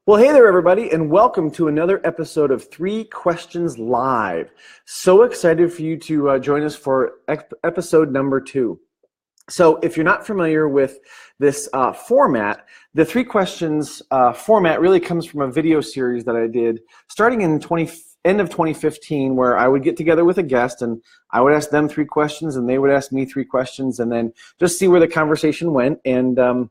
Well, hey there, everybody, and welcome to another episode of 3 Questions Live. So excited for you to join us for episode number 2. So if you're not familiar with this format, the 3 questions format really comes from a video series that I did starting in end of 2015, where I would get together with a guest and I would ask them 3 questions and they would ask me 3 questions and then just see where the conversation went. And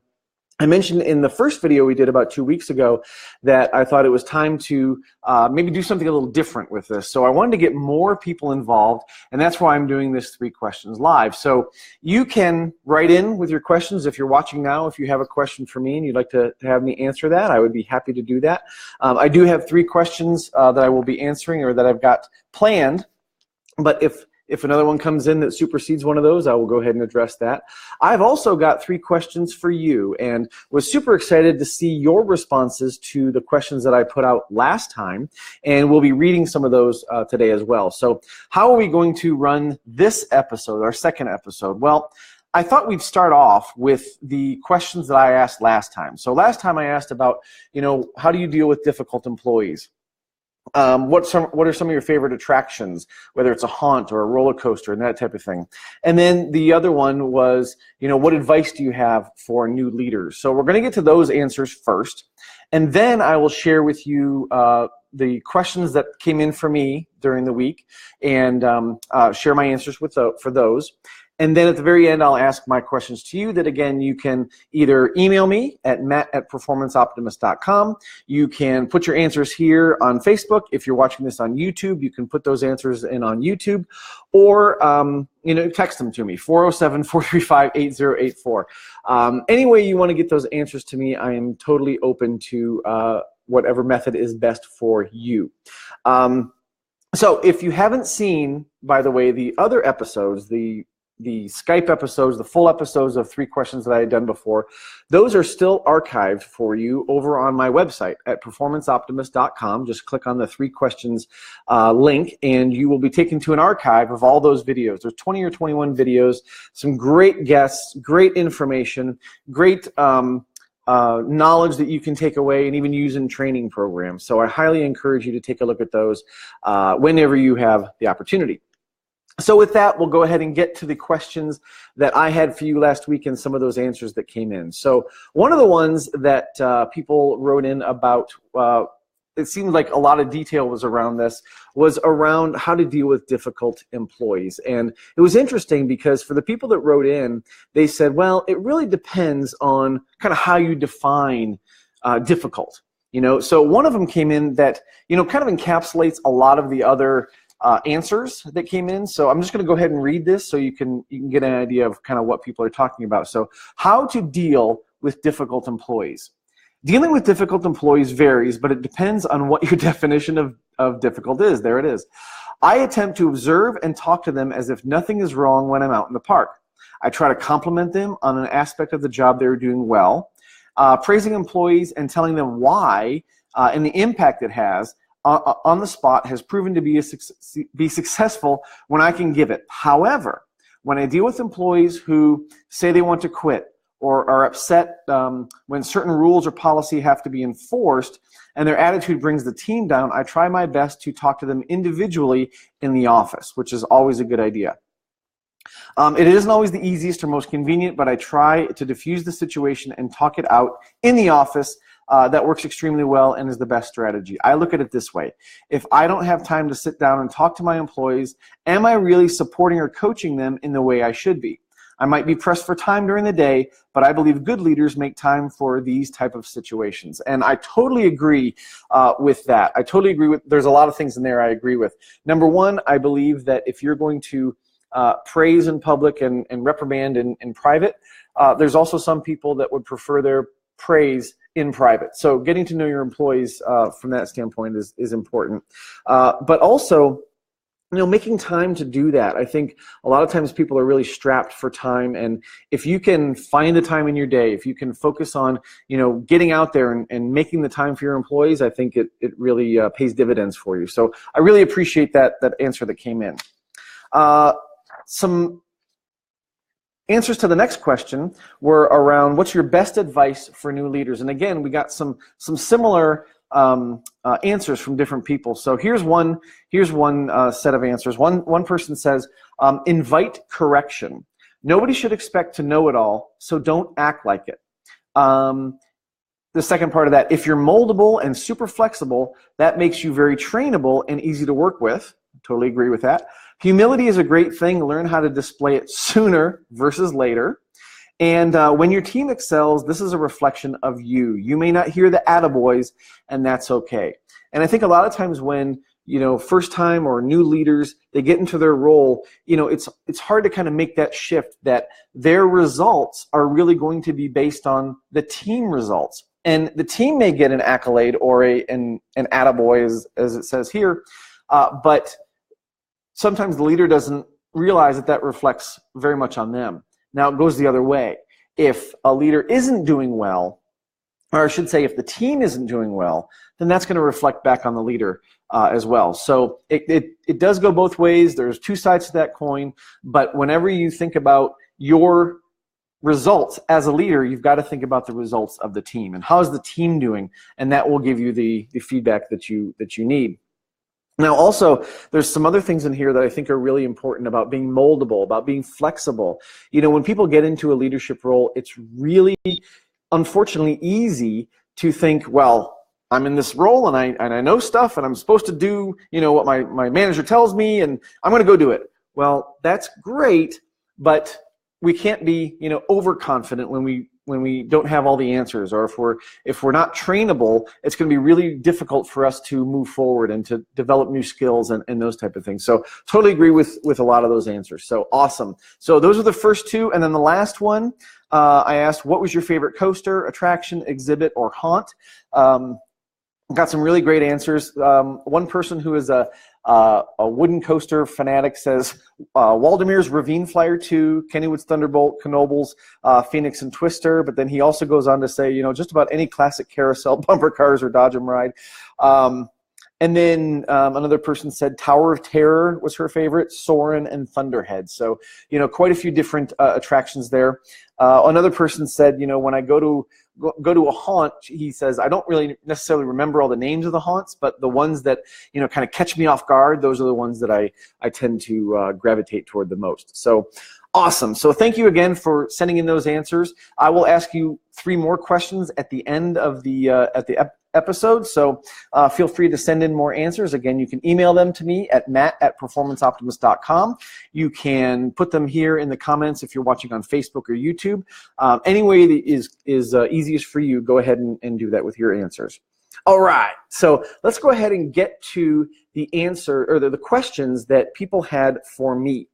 I mentioned in the first video we did about 2 weeks ago that I thought it was time to maybe do something a little different with this. So I wanted to get more people involved, and that's why I'm doing this 3 Questions Live. So you can write in with your questions if you're watching now. If you have a question for me and you'd like to have me answer that, I would be happy to do that. I do have 3 questions that I will be answering or that I've got planned, but if another one comes in that supersedes one of those, I will go ahead and address that. I've also got 3 questions for you and was super excited to see your responses to the questions that I put out last time, and we'll be reading some of those today as well. So how are we going to run this episode, our second episode? Well, I thought we'd start off with the questions that I asked last time. So last time I asked about, how do you deal with difficult employees? What are some of your favorite attractions, whether it's a haunt or a roller coaster and that type of thing? And then the other one was, what advice do you have for new leaders? So we're going to get to those answers first, and then I will share with you the questions that came in for me during the week and share my answers for those. And then at the very end, I'll ask my questions to you that, again, you can either email me at matt@performanceoptimist.com. You can put your answers here on Facebook. If you're watching this on YouTube, you can put those answers in on YouTube. Or, text them to me, 407-435-8084. Any way you want to get those answers to me, I am totally open to whatever method is best for you. So if you haven't seen, by the way, the other episodes, the Skype episodes, the full episodes of 3 questions that I had done before, those are still archived for you over on my website at performanceoptimist.com. Just click on the 3 questions link and you will be taken to an archive of all those videos. There's 20 or 21 videos, some great guests, great information, great knowledge that you can take away and even use in training programs. So I highly encourage you to take a look at those whenever you have the opportunity. So with that, we'll go ahead and get to the questions that I had for you last week and some of those answers that came in. So one of the ones that people wrote in about, it seemed like a lot of detail was around this, was around how to deal with difficult employees. And it was interesting because for the people that wrote in, they said, well, it really depends on kind of how you define difficult. So one of them came in that, kind of encapsulates a lot of the other answers that came in. So I'm just going to go ahead and read this so you can get an idea of kind of what people are talking about. So how to deal with difficult employees. Dealing with difficult employees varies, but it depends on what your definition of difficult is. There it is. I attempt to observe and talk to them as if nothing is wrong when I'm out in the park. I try to compliment them on an aspect of the job they're doing well. Praising employees and telling them why and the impact it has on the spot has proven to be successful when I can give it. However, when I deal with employees who say they want to quit or are upset when certain rules or policy have to be enforced and their attitude brings the team down, I try my best to talk to them individually in the office, which is always a good idea. It isn't always the easiest or most convenient, but I try to diffuse the situation and talk it out in the office. That works extremely well and is the best strategy. I look at it this way. If I don't have time to sit down and talk to my employees, am I really supporting or coaching them in the way I should be? I might be pressed for time during the day, but I believe good leaders make time for these type of situations. And I totally agree with that. I totally agree with, there's a lot of things in there I agree with. Number one, I believe that if you're going to praise in public and reprimand in private, there's also some people that would prefer their praise in private. So getting to know your employees from that standpoint is important. But also, making time to do that. I think a lot of times people are really strapped for time, and if you can find the time in your day, if you can focus on, getting out there and making the time for your employees, I think it really pays dividends for you. So I really appreciate that answer that came in. Some answers to the next question were around what's your best advice for new leaders? And again, we got some similar answers from different people. So here's one set of answers. One person says, invite correction. Nobody should expect to know it all, so don't act like it. The second part of that, if you're moldable and super flexible, that makes you very trainable and easy to work with. Totally agree with that. Humility is a great thing. Learn how to display it sooner versus later. And when your team excels, this is a reflection of you. You may not hear the attaboys, and that's okay. And I think a lot of times when, first time or new leaders, they get into their role, it's hard to kind of make that shift that their results are really going to be based on the team results. And the team may get an accolade or an attaboy, as it says here, but sometimes the leader doesn't realize that reflects very much on them. Now it goes the other way. If a leader isn't doing well, or I should say if the team isn't doing well, then that's going to reflect back on the leader as well. So it does go both ways. There's two sides to that coin, but whenever you think about your results as a leader, you've got to think about the results of the team and how's the team doing, and that will give you the feedback that you need. Now also, there's some other things in here that I think are really important about being moldable, about being flexible. When people get into a leadership role, it's really, unfortunately, easy to think, well, I'm in this role and I know stuff and I'm supposed to do, what my manager tells me and I'm going to go do it. Well, that's great, but we can't be, overconfident when we don't have all the answers, or if we're not trainable, it's going to be really difficult for us to move forward and to develop new skills and those type of things. So totally agree with a lot of those answers. So awesome. So those are the first two, and then the last one, I asked, what was your favorite coaster, attraction, exhibit, or haunt? Got some really great answers. One person who is a wooden coaster fanatic says Waldemere's Ravine Flyer 2, Kennywood's Thunderbolt, Knoebel's Phoenix and Twister, but then he also goes on to say, just about any classic carousel, bumper cars, or Dodge 'em ride. And then another person said Tower of Terror was her favorite, Soarin' and Thunderhead. So, quite a few different attractions there. Another person said, when I go to a haunt, he says, I don't really necessarily remember all the names of the haunts, but the ones that, kind of catch me off guard, those are the ones that I tend to gravitate toward the most. So awesome. So thank you again for sending in those answers. I will ask you 3 more questions at the end of the episode, so feel free to send in more answers. Again, you can email them to me at matt@performanceoptimist.com. You can put them here in the comments if you're watching on Facebook or YouTube. Any way that is easiest for you, go ahead and do that with your answers. All right, so let's go ahead and get to the answer, or the questions that people had for me.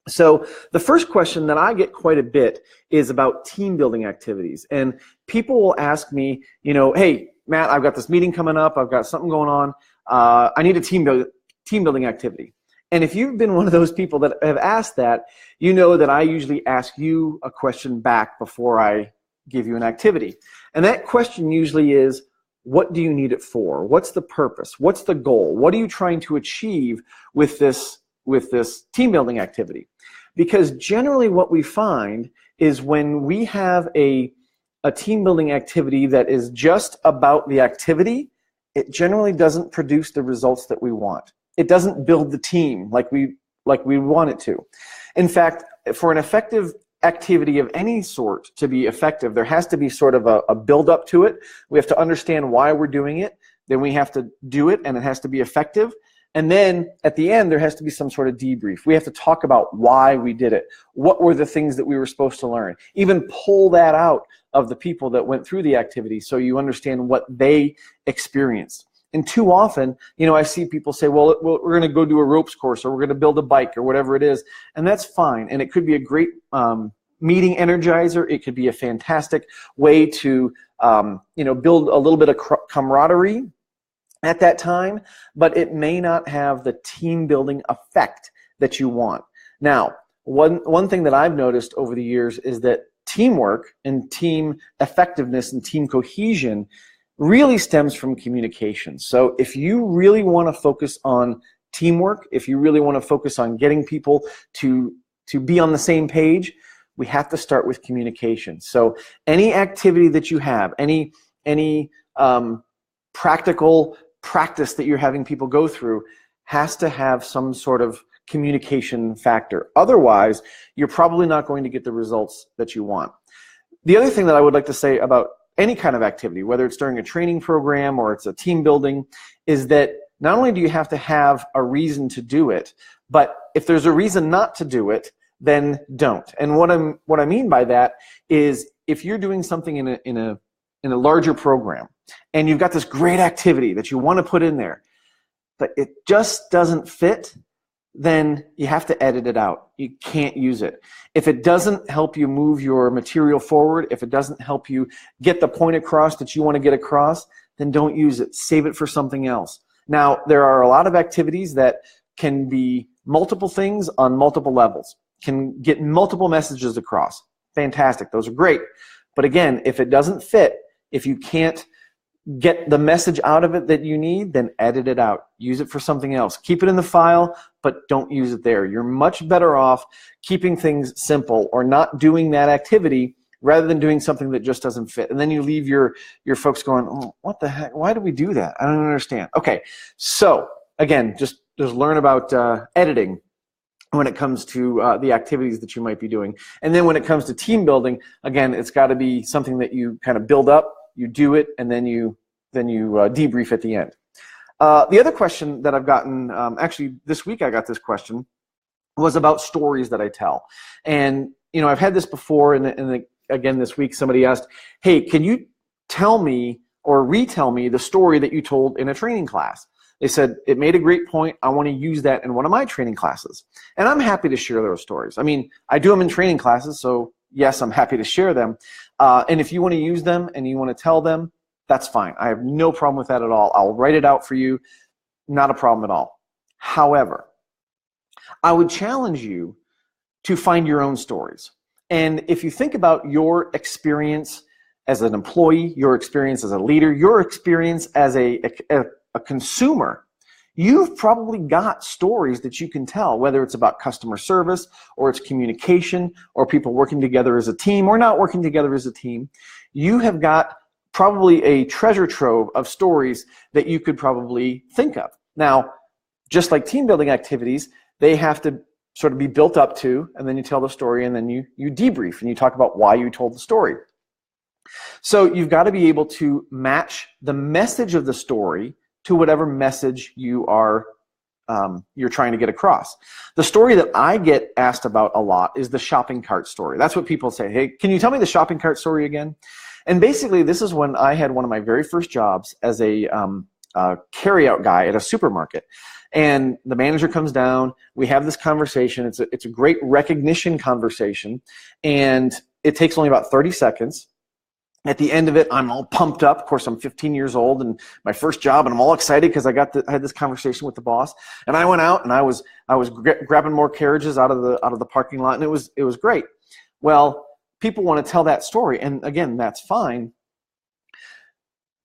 So the first question that I get quite a bit is about team building activities, and people will ask me, hey, Matt, I've got this meeting coming up, I've got something going on, I need a team building activity. And if you've been one of those people that have asked that, you know that I usually ask you a question back before I give you an activity. And that question usually is, what do you need it for? What's the purpose? What's the goal? What are you trying to achieve with this team building activity? Because generally what we find is when we have a team building activity that is just about the activity, it generally doesn't produce the results that we want. It doesn't build the team like we want it to. In fact, for an effective activity of any sort to be effective, there has to be sort of a build up to it. We have to understand why we're doing it. Then we have to do it, and it has to be effective. And then at the end, there has to be some sort of debrief. We have to talk about why we did it. What were the things that we were supposed to learn? Even pull that out of the people that went through the activity so you understand what they experienced. And too often, I see people say, well, we're going to go do a ropes course, or we're going to build a bike, or whatever it is. And that's fine. And it could be a great meeting energizer. It could be a fantastic way to build a little bit of camaraderie at that time, but it may not have the team building effect that you want. Now, one thing that I've noticed over the years is that teamwork and team effectiveness and team cohesion really stems from communication. So if you really want to focus on teamwork, if you really want to focus on getting people to be on the same page, we have to start with communication. So any activity that you have, any practical practice that you're having people go through has to have some sort of communication factor. Otherwise, you're probably not going to get the results that you want. The other thing that I would like to say about any kind of activity, whether it's during a training program or it's a team building, is that not only do you have to have a reason to do it, but if there's a reason not to do it, then don't. And what I mean by that is if you're doing something in a larger program and you've got this great activity that you want to put in there, but it just doesn't fit, then you have to edit it out. You can't use it. If it doesn't help you move your material forward, if it doesn't help you get the point across that you want to get across, then don't use it. Save it for something else. Now, there are a lot of activities that can be multiple things on multiple levels, can get multiple messages across. Fantastic. Those are great. But again, if it doesn't fit, if you can't get the message out of it that you need, then edit it out. Use it for something else. Keep it in the file, but don't use it there. You're much better off keeping things simple or not doing that activity rather than doing something that just doesn't fit. And then you leave your folks going, oh, what the heck? Why do we do that? I don't understand. Okay, so again, just learn about editing when it comes to the activities that you might be doing. And then when it comes to team building, again, it's got to be something that you kind of build up, you do it, and then you debrief at the end. The other question that I've gotten, actually this week I got this question, was about stories that I tell. And you know, I've had this before, and again this week somebody asked, hey, can you tell me or retell me the story that you told in a training class? They said, it made a great point. I want to use that in one of my training classes. And I'm happy to share those stories. I mean, I do them in training classes, so yes, I'm happy to share them. And if you want to use them and you want to tell them, that's fine. I have no problem with that at all. I'll write it out for you. Not a problem at all. However, I would challenge you to find your own stories. And if you think about your experience as an employee, your experience as a leader, your experience as a consumer, you've probably got stories that you can tell, whether it's about customer service or it's communication or people working together as a team or not working together as a team. You have got probably a treasure trove of stories that you could probably think of. Now, just like team building activities, they have to sort of be built up to, and then you tell the story, and then you debrief and you talk about why you told the story. So you've got to be able to match the message of the story to whatever message you're trying to get across. The story that I get asked about a lot is the shopping cart story. That's what people say. Hey, can you tell me the shopping cart story again? And basically, this is when I had one of my very first jobs as a carryout guy at a supermarket. And the manager comes down, we have this conversation. It's a great recognition conversation, and it takes only about 30 seconds. At the end of it, I'm all pumped up. Of course, I'm 15 years old and my first job, and I'm all excited because I had this conversation with the boss. And I went out and I was grabbing more carriages out of the parking lot, and it was great. Well, people want to tell that story, and again, that's fine.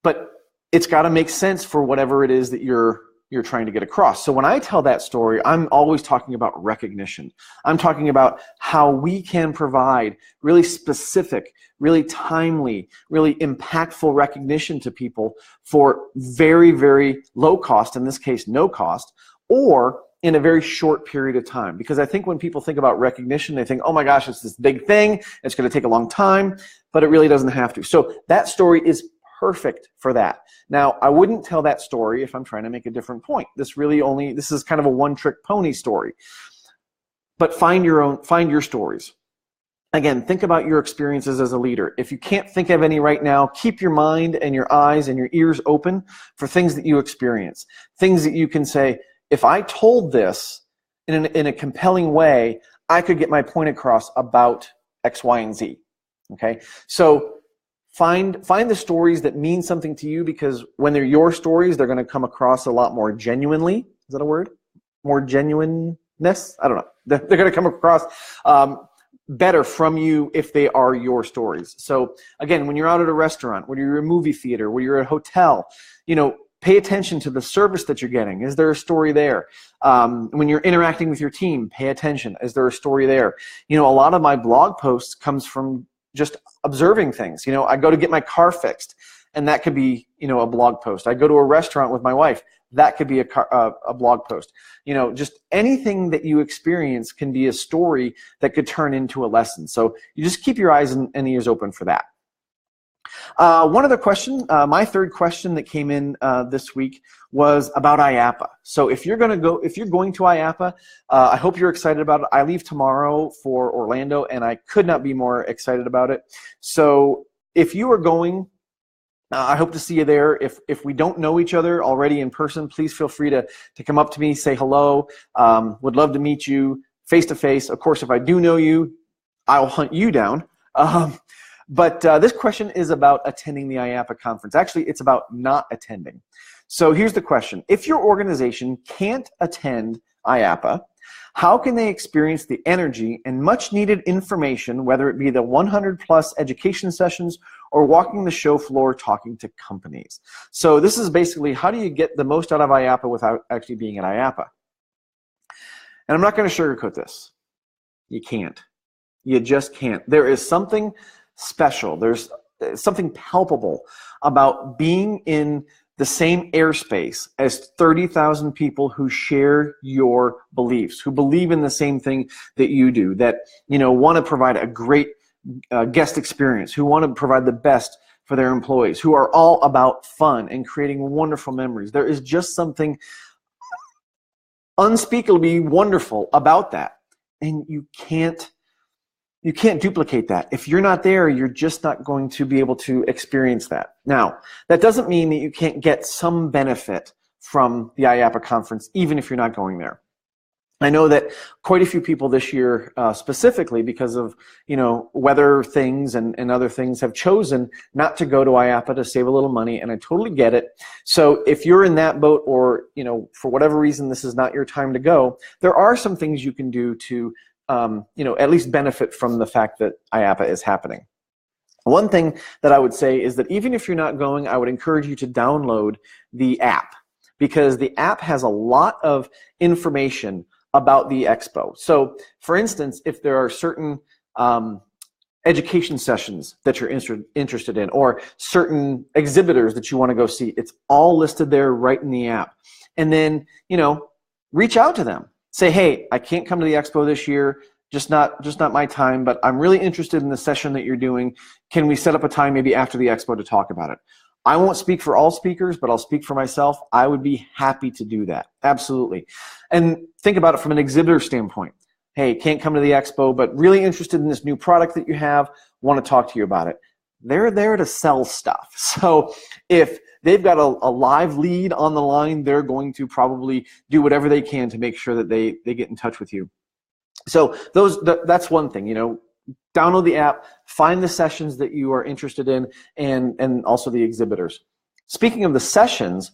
But it's got to make sense for whatever it is that you're trying to get across. So when I tell that story, I'm always talking about recognition. I'm talking about how we can provide really specific, really timely, really impactful recognition to people for very, very low cost, in this case, no cost, or in a very short period of time. Because I think when people think about recognition, they think, oh my gosh, it's this big thing, it's going to take a long time, but it really doesn't have to. So that story is perfect for that. Now, I wouldn't tell that story if I'm trying to make a different point. This is kind of a one-trick pony story. But find your stories. Again, think about your experiences as a leader. If you can't think of any right now, keep your mind and your eyes and your ears open for things that you experience. Things that you can say, if I told this in a compelling way, I could get my point across about X, Y, and Z. Okay? So find the stories that mean something to you, because when they're your stories, they're going to come across a lot more genuinely. Is that a word? More genuineness? I don't know. They're going to come across better from you if they are your stories. So again, when you're out at a restaurant, when you're at a movie theater, when you're at a hotel, Pay attention to the service that you're getting. Is there a story there? When you're interacting with your team, pay attention. Is there a story there? A lot of my blog posts comes from just observing things. I go to get my car fixed, and that could be, a blog post. I go to a restaurant with my wife. That could be a blog post. Just anything that you experience can be a story that could turn into a lesson. So you just keep your eyes and ears open for that. One other question, my third question that came in this week was about IAAPA. So if you're going to IAAPA, I hope you're excited about it. I leave tomorrow for Orlando, and I could not be more excited about it. So if you are going, I hope to see you there. If we don't know each other already in person, please feel free to come up to me, say hello. Would love to meet you face to face. Of course, if I do know you, I'll hunt you down. But this question is about attending the IAAPA conference. Actually, it's about not attending. So here's the question. If your organization can't attend IAAPA, how can they experience the energy and much needed information, whether it be the 100+ education sessions or walking the show floor talking to companies? So this is basically, how do you get the most out of IAAPA without actually being at IAAPA? And I'm not going to sugarcoat this. You can't. You just can't. There is something special. There's something palpable about being in the same airspace as 30,000 people who share your beliefs, who believe in the same thing that you do, that want to provide a great guest experience, who want to provide the best for their employees, who are all about fun and creating wonderful memories. There is just something unspeakably wonderful about that, and you can't duplicate that. If you're not there, you're just not going to be able to experience that. Now, that doesn't mean that you can't get some benefit from the IAAPA conference, even if you're not going there. I know that quite a few people this year, specifically because of weather things and other things, have chosen not to go to IAAPA to save a little money, and I totally get it. So if you're in that boat, or for whatever reason this is not your time to go, there are some things you can do to at least benefit from the fact that IAAPA is happening. One thing that I would say is that even if you're not going, I would encourage you to download the app, because the app has a lot of information about the expo. So for instance, if there are certain education sessions that you're interested in, or certain exhibitors that you want to go see, it's all listed there right in the app. And then, reach out to them. Say, hey, I can't come to the expo this year, just not my time, but I'm really interested in the session that you're doing. Can we set up a time maybe after the expo to talk about it? I won't speak for all speakers, but I'll speak for myself. I would be happy to do that, absolutely. And think about it from an exhibitor standpoint. Hey, can't come to the expo, but really interested in this new product that you have, want to talk to you about it. They're there to sell stuff. So if they've got a live lead on the line, they're going to probably do whatever they can to make sure that they get in touch with you. So that's one thing, download the app, find the sessions that you are interested in, and also the exhibitors. Speaking of the sessions,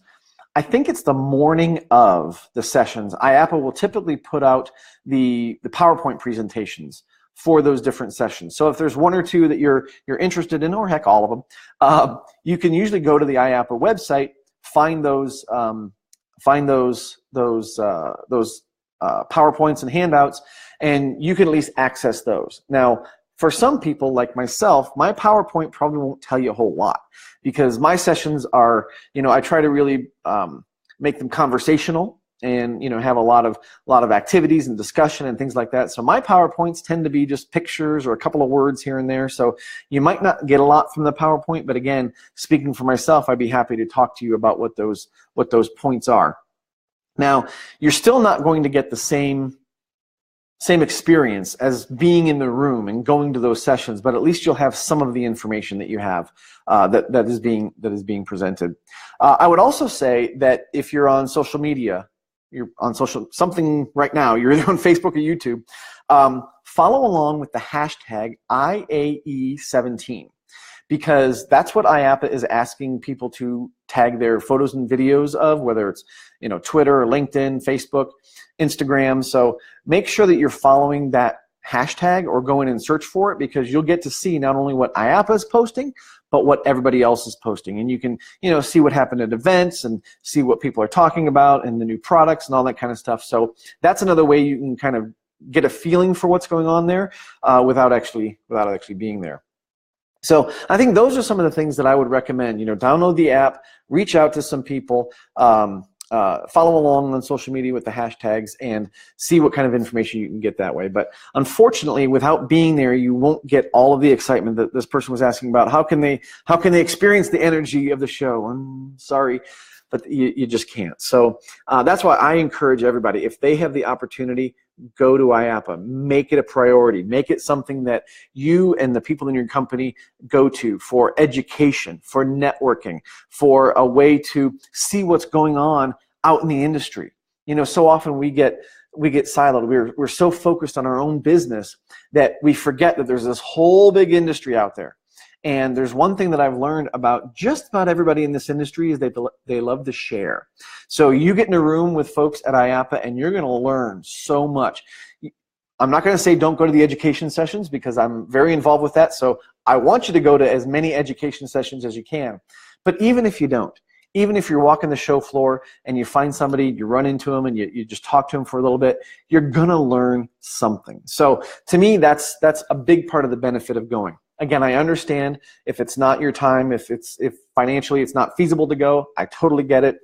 I think it's the morning of the sessions. IAAPA will typically put out the PowerPoint presentations for those different sessions. So if there's one or two that you're interested in, or heck, all of them, you can usually go to the IAAPA website, find those PowerPoints and handouts, and you can at least access those. Now, for some people like myself, my PowerPoint probably won't tell you a whole lot, because my sessions are, I try to really make them conversational, and have a lot of activities and discussion and things like that. So my PowerPoints tend to be just pictures or a couple of words here and there. So you might not get a lot from the PowerPoint, but again, speaking for myself, I'd be happy to talk to you about what those points are. Now, you're still not going to get the same experience as being in the room and going to those sessions, but at least you'll have some of the information that you have that is being presented. I would also say that if you're on social media, you're on something right now, you're either on Facebook or YouTube, follow along with the hashtag IAE17, because that's what IAAPA is asking people to tag their photos and videos of, whether it's Twitter or LinkedIn, Facebook, Instagram. So make sure that you're following that hashtag, or go in and search for it, because you'll get to see not only what IAAPA is posting, but what everybody else is posting. And you can, see what happened at events and see what people are talking about and the new products and all that kind of stuff. So that's another way you can kind of get a feeling for what's going on there without actually being there. So I think those are some of the things that I would recommend. Download the app, reach out to some people, follow along on social media with the hashtags, and see what kind of information you can get that way. But unfortunately, without being there, you won't get all of the excitement that this person was asking about. How can they experience the energy of the show? I'm sorry, but you just can't. So that's why I encourage everybody, if they have the opportunity, go to IAAPA. Make it a priority. Make it something that you and the people in your company go to for education, for networking, for a way to see what's going on out in the industry. So often we get siloed. We're so focused on our own business that we forget that there's this whole big industry out there. And there's one thing that I've learned about just about everybody in this industry is they love to share. So you get in a room with folks at IAAPA and you're going to learn so much. I'm not going to say don't go to the education sessions because I'm very involved with that. So I want you to go to as many education sessions as you can. But even if you don't, even if you're walking the show floor and you find somebody, you run into them and you just talk to them for a little bit, you're going to learn something. So to me, that's a big part of the benefit of going. Again, I understand if it's not your time, if financially it's not feasible to go, I totally get it.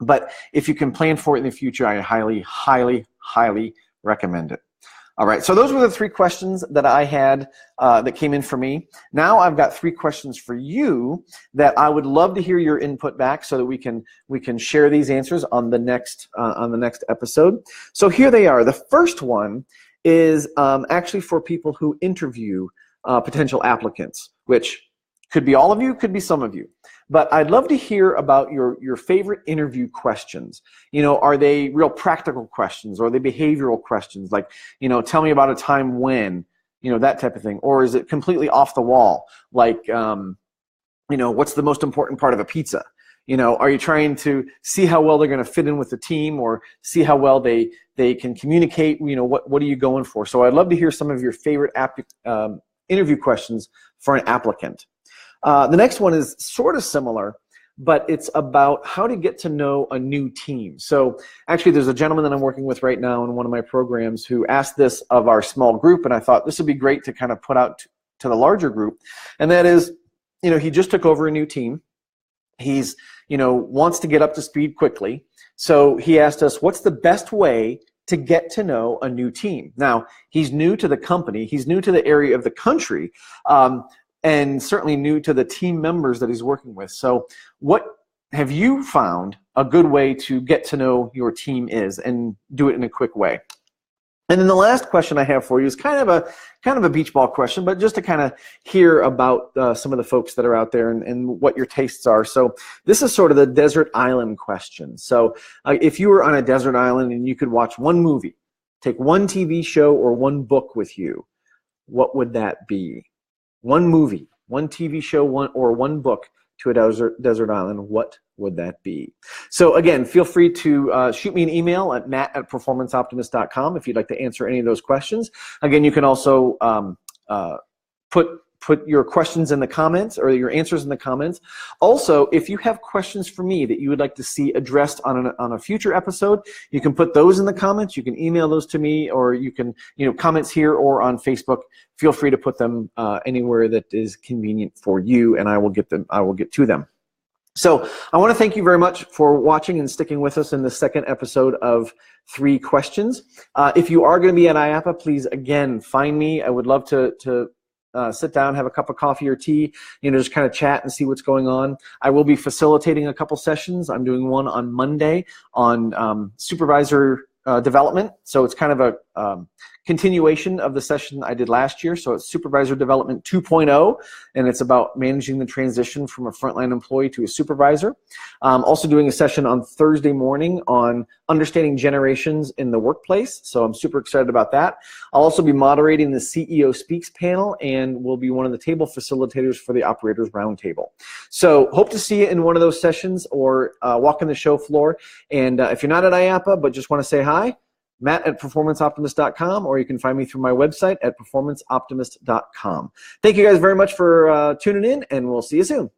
But if you can plan for it in the future, I highly, highly, highly recommend it. All right, so those were the 3 questions that I had that came in for me. Now I've got 3 questions for you that I would love to hear your input back so that we can share these answers on the next episode. So here they are. The first one is actually for people who interview potential applicants, which could be all of you, could be some of you. But I'd love to hear about your favorite interview questions. Are they real practical questions, or are they behavioral questions? Like, tell me about a time when, that type of thing. Or is it completely off the wall? Like, what's the most important part of a pizza? Are you trying to see how well they're going to fit in with the team, or see how well they can communicate? What are you going for? So I'd love to hear some of your favorite interview questions for an applicant. The next one is sort of similar, but it's about how to get to know a new team. So actually there's a gentleman that I'm working with right now in one of my programs who asked this of our small group, and I thought this would be great to kind of put out to the larger group. And that is, he just took over a new team. He's, wants to get up to speed quickly. So he asked us, what's the best way to get to know a new team? Now, he's new to the company. He's new to the area of the country. And certainly new to the team members that he's working with. So what have you found a good way to get to know your team is, and do it in a quick way? And then the last question I have for you is kind of a beach ball question, but just to kind of hear about some of the folks that are out there and what your tastes are. So this is sort of the desert island question. So if you were on a desert island and you could watch one movie, take one TV show or one book with you, what would that be? One movie, one TV show, one book to a desert island, what would that be? So again, feel free to shoot me an email at matt@performanceoptimist.com if you'd like to answer any of those questions. Again, you can also put your questions in the comments, or your answers in the comments. Also, if you have questions for me that you would like to see addressed on a future episode, you can put those in the comments. You can email those to me, or you can, comments here or on Facebook. Feel free to put them anywhere that is convenient for you, and I will get to them. So I want to thank you very much for watching and sticking with us in the second episode of 3 questions. If you are going to be at IAAPA, please, again, find me. I would love to sit down, have a cup of coffee or tea, just kind of chat and see what's going on. I will be facilitating a couple sessions. I'm doing one on Monday on supervisor development. So it's kind of a continuation of the session I did last year. So it's Supervisor Development 2.0, and it's about managing the transition from a frontline employee to a supervisor. Also doing a session on Thursday morning on understanding generations in the workplace. So I'm super excited about that. I'll also be moderating the CEO Speaks panel, and will be one of the table facilitators for the Operators Roundtable. So hope to see you in one of those sessions, or walking the show floor. And if you're not at IAAPA but just want to say hi, matt@performanceoptimist.com, or you can find me through my website at performanceoptimist.com. Thank you guys very much for tuning in, and we'll see you soon.